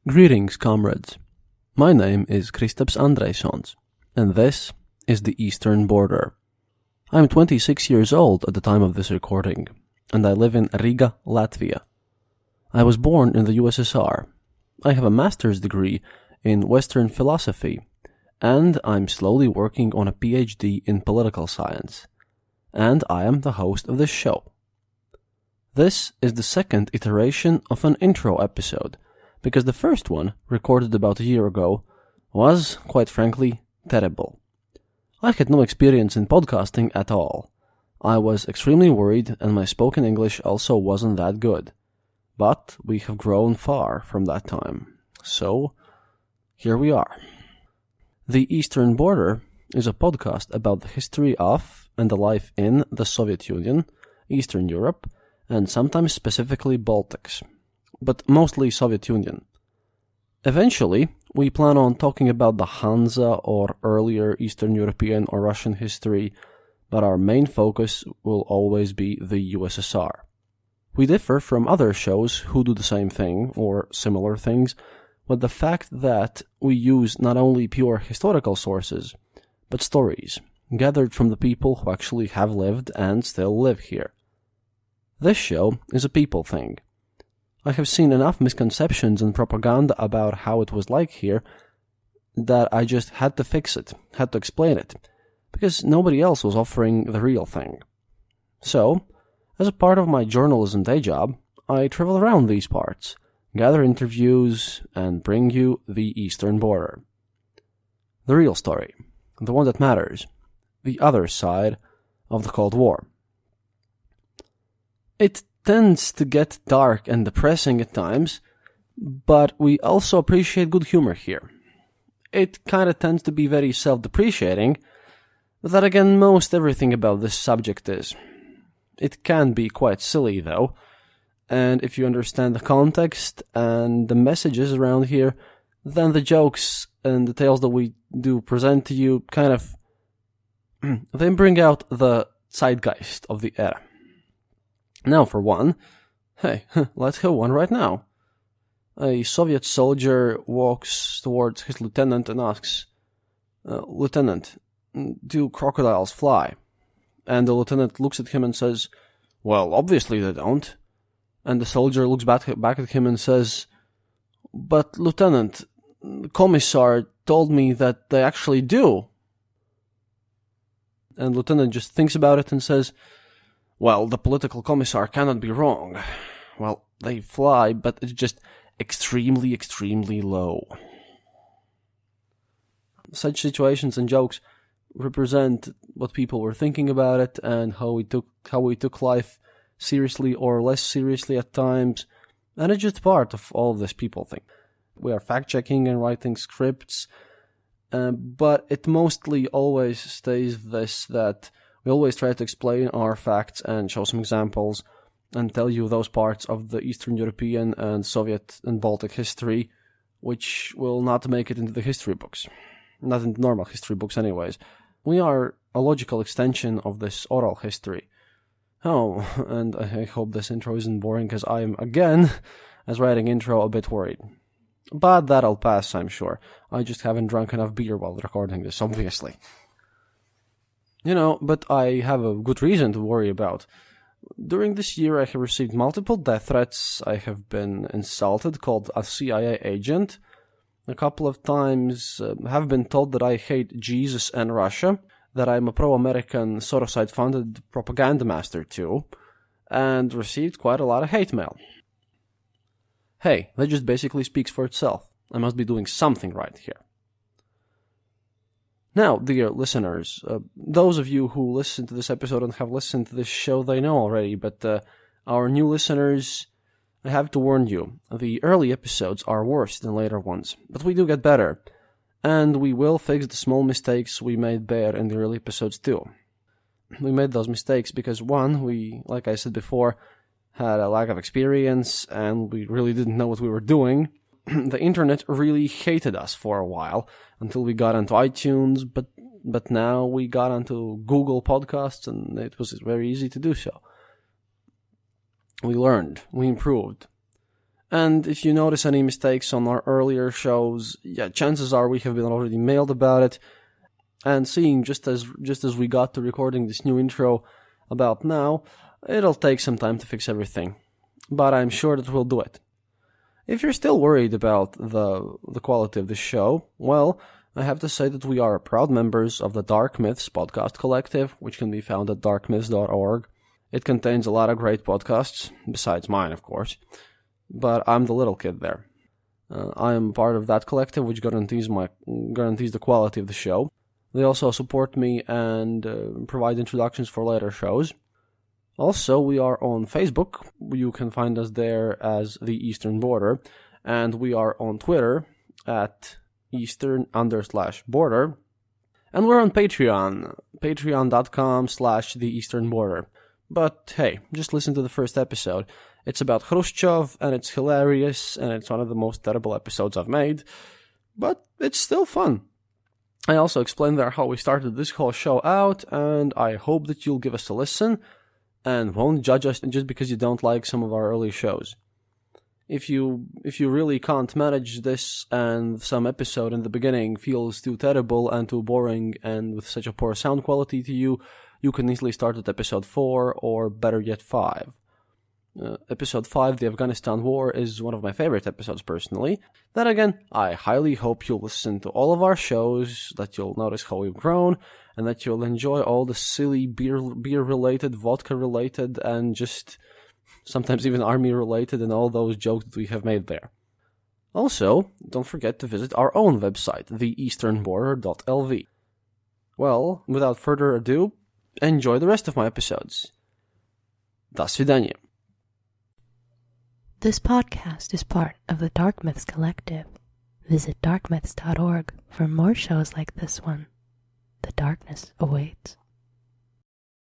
Greetings, comrades. My name is Kristaps Andrejsons, and this is the Eastern Border. I'm 26 years old at the time of this recording, and I live in Riga, Latvia. I was born in the USSR. I have a master's degree in Western philosophy, and I'm slowly working on a PhD in political science. And I am the host of this show. This is the second iteration of an intro episode, because the first one, recorded about a year ago, was, quite frankly, terrible. I had no experience in podcasting at all. I was extremely worried, and my spoken English also wasn't that good. But we have grown far from that time. So, here we are. The Eastern Border is a podcast about the history of and the life in the Soviet Union, Eastern Europe, and sometimes specifically Baltics, but mostly Soviet Union. Eventually, we plan on talking about the Hansa or earlier Eastern European or Russian history, but our main focus will always be the USSR. We differ from other shows who do the same thing or similar things with the fact that we use not only pure historical sources, but stories gathered from the people who actually have lived and still live here. This show is a people thing. I have seen enough misconceptions and propaganda about how it was like here that I just had to fix it, had to explain it, because nobody else was offering the real thing. So, as a part of my journalism day job, I travel around these parts, gather interviews, and bring you the Eastern Border. The real story, the one that matters, the other side of the Cold War. It tends to get dark and depressing at times, but we also appreciate good humor here. It kinda tends to be very self-depreciating, but that again most everything about this subject is. It can be quite silly though, and if you understand the context and the messages around here, then the jokes and the tales that we do present to you kind of they bring out the zeitgeist of the era. Now for one, hey, let's have one right now. A Soviet soldier walks towards his lieutenant and asks, Lieutenant, do crocodiles fly? And the lieutenant looks at him and says, well, obviously they don't. And the soldier looks back at him and says, but Lieutenant, the commissar told me that they actually do. And Lieutenant just thinks about it and says, well, the political commissar cannot be wrong. Well, they fly, but it's just extremely, extremely low. Such situations and jokes represent what people were thinking about it and how we took life seriously or less seriously at times, and it's just part of all of this people thing. We are fact-checking and writing scripts, but it mostly always stays this, that we always try to explain our facts and show some examples and tell you those parts of the Eastern European and Soviet and Baltic history which will not make it into the history books. Not in normal history books anyways. We are a logical extension of this oral history. Oh, and I hope this intro isn't boring because I am, again, as writing intro, a bit worried. But that'll pass, I'm sure. I just haven't drunk enough beer while recording this, obviously. But I have a good reason to worry about. During this year, I have received multiple death threats. I have been insulted, called a CIA agent. A couple of times have been told that I hate Jesus and Russia, that I'm a pro-American Sorosite-funded propaganda master too, and received quite a lot of hate mail. Hey, that just basically speaks for itself. I must be doing something right here. Now, dear listeners, those of you who listen to this episode and have listened to this show, they know already, but our new listeners, I have to warn you, the early episodes are worse than later ones, but we do get better, and we will fix the small mistakes we made there in the early episodes too. We made those mistakes because, one, we, like I said before, had a lack of experience, and we really didn't know what we were doing. The internet really hated us for a while, until we got onto iTunes, but now we got onto Google Podcasts, and it was very easy to do so. We learned, we improved. And if you notice any mistakes on our earlier shows, chances are we have been already mailed about it. And seeing just as we got to recording this new intro about now, it'll take some time to fix everything. But I'm sure that we'll do it. If you're still worried about the quality of the show, well, I have to say that we are proud members of the Dark Myths podcast collective, which can be found at darkmyths.org. It contains a lot of great podcasts, besides mine, of course, but I'm the little kid there. I am part of that collective, which guarantees the quality of the show. They also support me and provide introductions for later shows. Also, we are on Facebook. You can find us there as The Eastern Border, and we are on Twitter at Eastern_border, and we're on Patreon, patreon.com/The Eastern Border. But hey, just listen to the first episode. It's about Khrushchev, and it's hilarious, and it's one of the most terrible episodes I've made, but it's still fun. I also explained there how we started this whole show out, and I hope that you'll give us a listen, and won't judge us just because you don't like some of our early shows. If you really can't manage this, and some episode in the beginning feels too terrible and too boring and with such a poor sound quality to you, you can easily start at episode 4, or better yet 5. Episode 5, The Afghanistan War, is one of my favorite episodes personally. Then again, I highly hope you'll listen to all of our shows, that you'll notice how we've grown, and that you'll enjoy all the silly beer-related, vodka-related, and just sometimes even army-related and all those jokes that we have made there. Also, don't forget to visit our own website, theeasternborder.lv. Well, without further ado, enjoy the rest of my episodes. До свидания. This podcast is part of the Dark Myths Collective. Visit darkmyths.org for more shows like this one. The darkness awaits.